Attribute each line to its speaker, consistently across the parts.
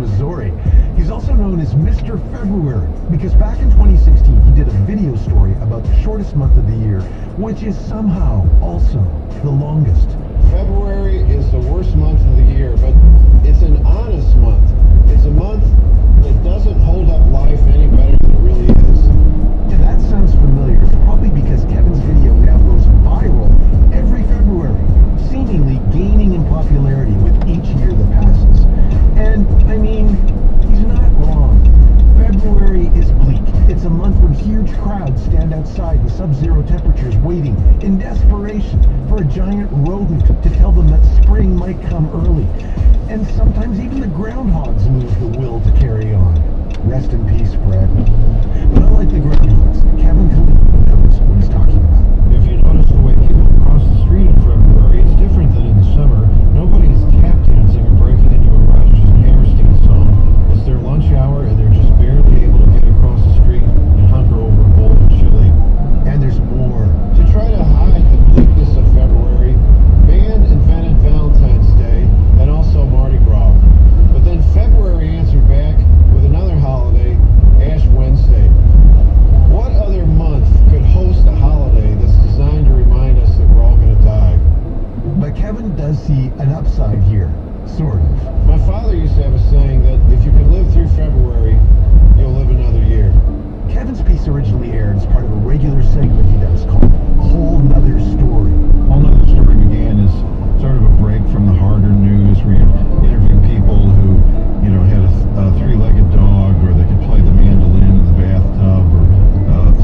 Speaker 1: Missouri. He's also known as Mr. February because back in 2016 he did a video story about the shortest month of the year, which is somehow also the longest.
Speaker 2: February is the worst month of the year, but it's an honest month. It's a month that doesn't hold up life any better than it really is.
Speaker 1: Yeah, that sounds familiar, probably because Kevin's video now goes viral every February, seemingly gaining in popularity with each year that passes. And, I mean, he's not wrong. February is bleak. It's a month when huge crowds stand outside in sub-zero temperatures waiting in desperation for a giant rodent to tell them that spring might come early. And sometimes even the groundhogs lose the will to carry on. Rest in peace, Fred. But unlike the groundhogs, Kevin Khalid knows what he's talking about.
Speaker 3: If you notice the way people cross the street in February, it's different than in the summer. Nobody's tap dancing or breaking into a Rodgers and Hammerstein song. It's their lunch hour and they're just barely able to get across the street and hunker over a bowl of chili.
Speaker 1: And there's more.
Speaker 2: To try to hide the bleakness of February, man invented Valentine's Day and also Mardi Gras. But then February answered back with another holiday, Ash Wednesday. What other month could host a holiday that's designed to remind us that we're all going to die?
Speaker 1: But Kevin does see an upside here, sort of.
Speaker 2: My father used to have a saying that if you can live through February, you'll live another year.
Speaker 1: Kevin's piece originally aired as part of a regular segment he does called Whole Nother Story.
Speaker 3: Whole Nother Story began as sort of a break from the harder news where you interview people who, had a three-legged dog, or they could play the mandolin in the bathtub, or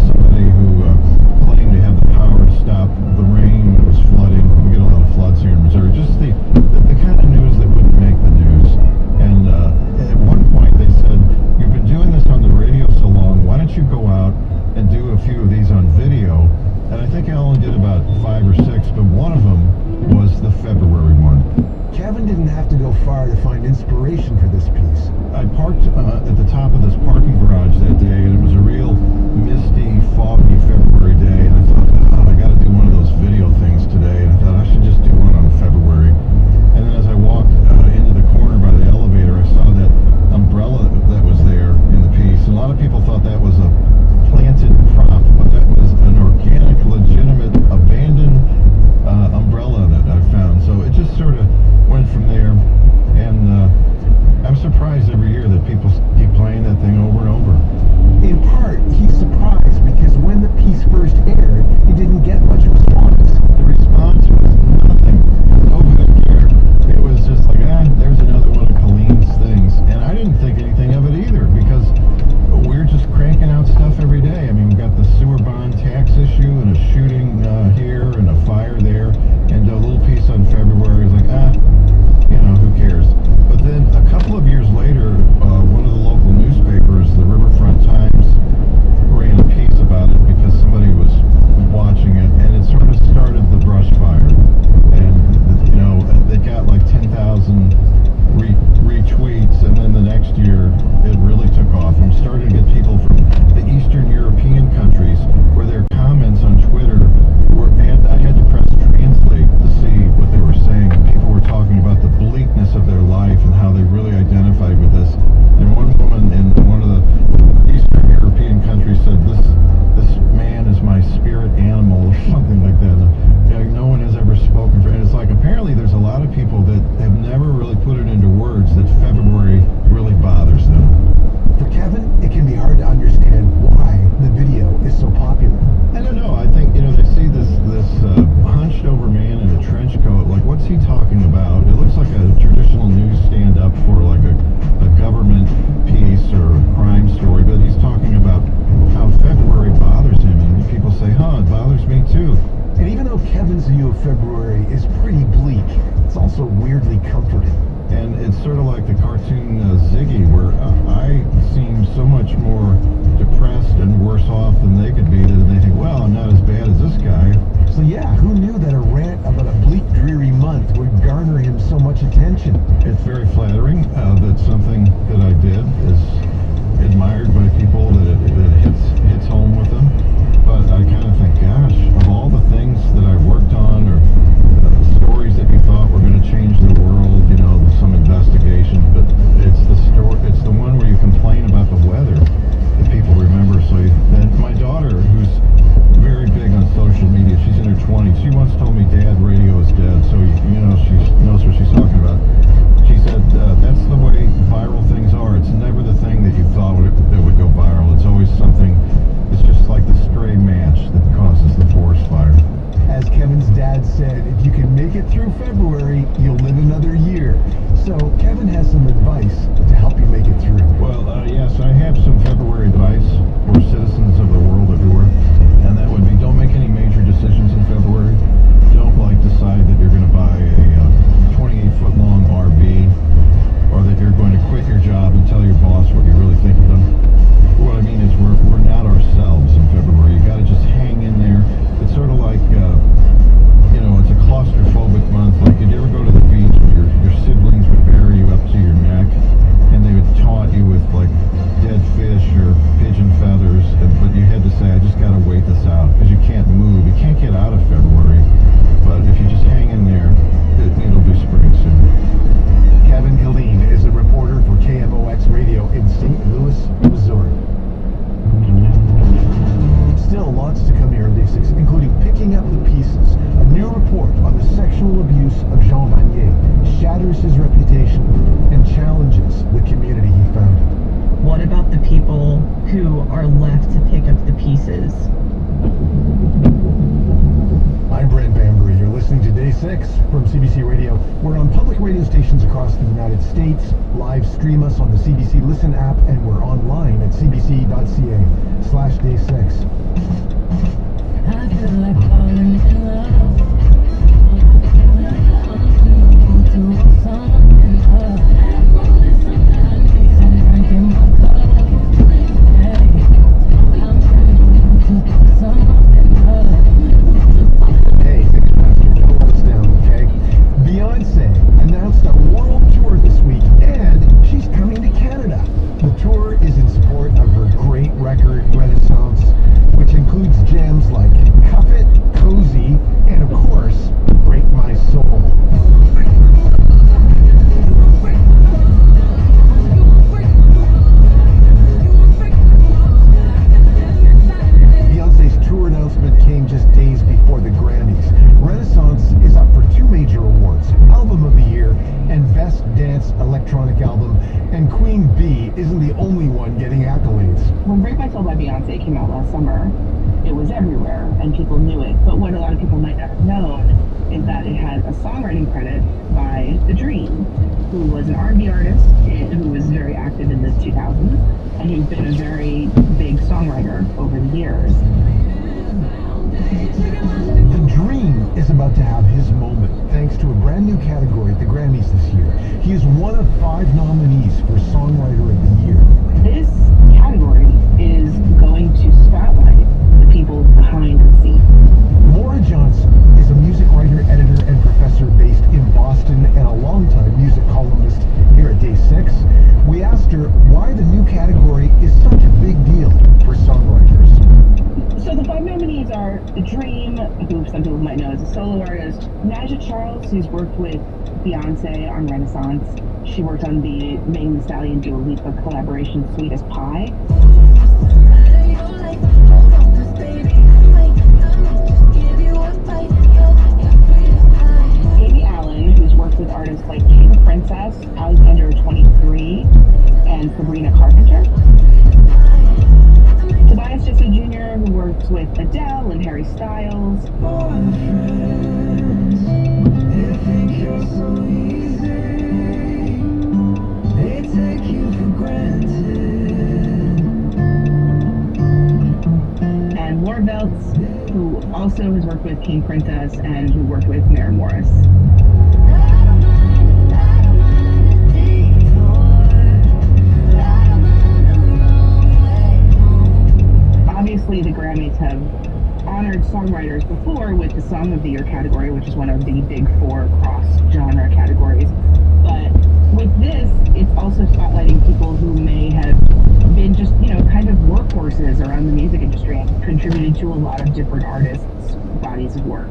Speaker 3: somebody who claimed to have the power to stop the rain that was flooding. We get a lot of floods here in Missouri. Just the kind of news that wouldn't make the news. And at one point they said, "You've been doing this on the radio so long, why don't you go out and do a few of these on video?" And I think I only did about 5 or 6, but one of them was the February one.
Speaker 1: Kevin didn't have to go far to find inspiration for this piece.
Speaker 3: I parked at the top of this parking garage that day, and it was a real misty, foggy February day, and I thought, I got to do one of those video things today, and I thought I should just do one on February. And then as I walked into the corner by the elevator, I saw that umbrella that was there in the piece, and a lot of people thought that was a planted prop, but that was an organic, legitimate, abandoned umbrella that I found. So it just sort of went from there, and I'm surprised every year that people keep playing that thing over and over.
Speaker 1: In part, he's surprised because when the piece first aired, it didn't get much response.
Speaker 3: The response was nothing. Nobody cared. It was just like, there's another one of Colleen's things. And I didn't think anything of it either, because we're just cranking out stuff every day. I mean, we've got the sewer bond tax issue and a shooting here and a fire there, and a little piece on February is like, who cares? But then a couple of years later, one of the local newspapers, the Riverfront Times, ran a piece about it because somebody was watching it, and it sort of started the brush fire. And, they got like 10,000 retweets, and then the next year it really took off. I'm starting to get people from the Eastern European countries where their comments on Twitter and I had to press translate to see what they were saying, and people were talking about the bleakness of their life and how they really identified with this. And one woman in one of the Eastern European countries said, this man is my spirit animal, or something like that. No one has ever spoken for it. And it's like, apparently there's a lot of people that have never really put it into words that February really bothers them.
Speaker 1: For Kevin, it can be hard to understand why the video is so popular.
Speaker 3: I don't know. I think, they see this hunched over man in a trench coat. Like, what's he talking about? It looks like a traditional news stand-up for like a government piece or a crime story, but he's talking about how February bothers him, and people say, it bothers me too.
Speaker 1: And even though Kevin's view of February is pretty bleak, it's also weirdly comforting.
Speaker 3: And it's sort of like the cartoon Ziggy, where I seem so much more depressed and worse off than they could be, that they think, well, I'm not as bad as this guy.
Speaker 1: So yeah, who knew that a rant about a bleak, dreary month would garner him so much attention?
Speaker 3: It's very flattering that something that I did is admired by people, that it hits home with them. But I kind of think, gosh, of all the things that I've worked on, or stories that you thought were going to change the world, some investigation, but it's the story.
Speaker 4: are left to pick up the pieces.
Speaker 1: I'm Brent Bambury. You're listening to Day 6 from CBC Radio. We're on public radio stations across the United States. Live stream us on the CBC Listen app, and we're online at cbc.ca/day6.
Speaker 5: I feel like falling in love. To something up. I'm drinking my cup. Hey, I'm to something up.
Speaker 1: Hey, hold us down, okay? Beyonce announced a world tour this week, and she's coming to Canada. The tour is in support of her great record, Renaissance, which includes gems like Cuff It, Cozy, and of course, Break My Soul. Beyonce's tour announcement came just days before the Grammys. Renaissance is up for 2 major awards, Album of the Year and Best Dance Electronic Album, and Queen Bee isn't the only one getting accolades.
Speaker 4: When Break My Soul by Beyonce came out last summer, it was everywhere and people knew it. But what a lot of people might not have known is that it had a songwriting credit by The Dream, who was an R&B artist who was very active in the 2000s and who's been a very big songwriter over the years.
Speaker 1: The Dream is about to have his moment thanks to a brand new category at the Grammys this year. He is one of 5 nominees for Songwriter of the Year.
Speaker 4: This category is going to spotlight the people behind the scenes.
Speaker 1: Maura Johnson is a music writer, editor, and professor based in Boston and a longtime music columnist here at Day 6. We asked her why the new category is such a big deal for songwriters.
Speaker 4: So the 5 nominees are The Dream, who some people might know as a solo artist, Naja Charles, who's worked with Beyonce on Renaissance. She worked on the Megan Thee Stallion Dua Lipa collaboration Sweet as Pie. Amy Allen, who's worked with artists like King Princess, Alexander 23, and Sabrina Carpenter. Tobias Jesse Jr., who works with Adele and Harry Styles. And Laura Veltz, who also has worked with King Princess and who worked with Maren Morris. Obviously, the Grammys have honored songwriters before with the Song of the Year category, which is one of the big 4 cross-genre categories. But with this, it's also spotlighting people who may have been just, kind of workhorses around the music industry and contributed to a lot of different artists' bodies of work.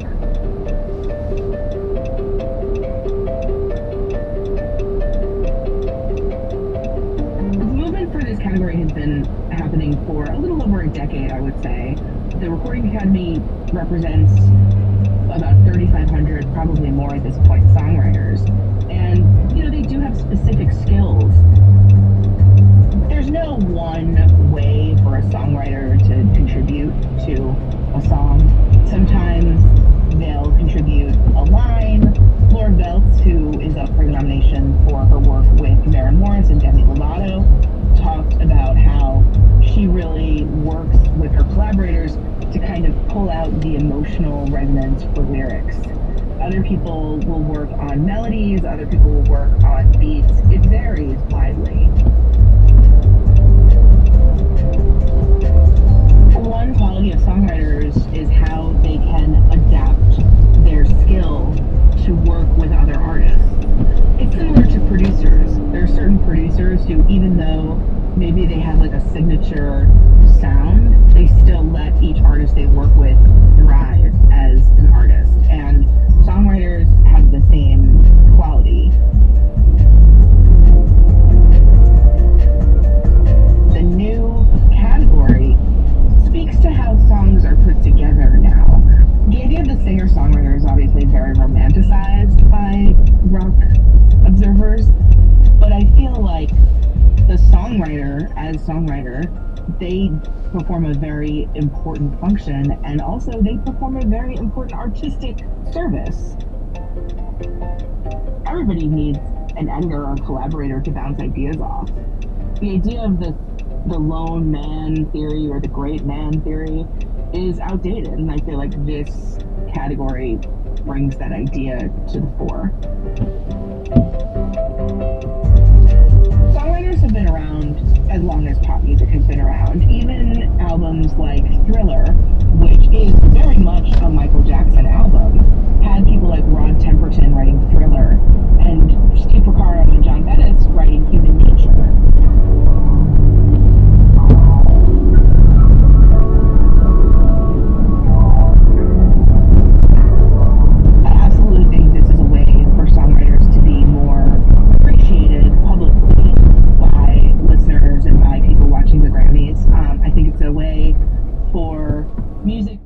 Speaker 4: The movement for this category has been happening for a little over a decade, I would say. The Recording Academy represents about 3,500, probably more at this point, songwriters. And, they do have specific skills. There's no one way for a songwriter to contribute to a song. Sometimes they'll contribute a line. Laura Veltz, who is up for the nomination for her work with Maren Morris and Demi Lovato, talked about how she really works with her collaborators to kind of pull out the emotional resonance for lyrics. Other people will work on melodies, other people will work on beats. It varies widely. One quality of songwriters is how they can adapt their skill to work with other artists. It's similar to producers. There are certain producers who, even though maybe they have like a signature sound, they still let each artist they work with thrive as an artist. And songwriters have the same quality. The new category speaks to how songs are put together now. The idea of the singer-songwriter is obviously very romanticized by rock observers, but I feel like the songwriter, as songwriter, they perform a very important function, and also they perform a very important artistic service. Everybody needs an editor or collaborator to bounce ideas off. The idea of the lone man theory or the great man theory is outdated, and I feel like this category brings that idea to the fore. Songwriters have been around as long as pop music has been around. Even albums like Thriller, which is very much a Michael Jackson album, had people like Rod Temperton writing Thriller and Steve Porcaro and John Bettis writing Human Nature. I absolutely think this is a way for songwriters to be more appreciated publicly by listeners and by people watching the Grammys. I think it's a way for music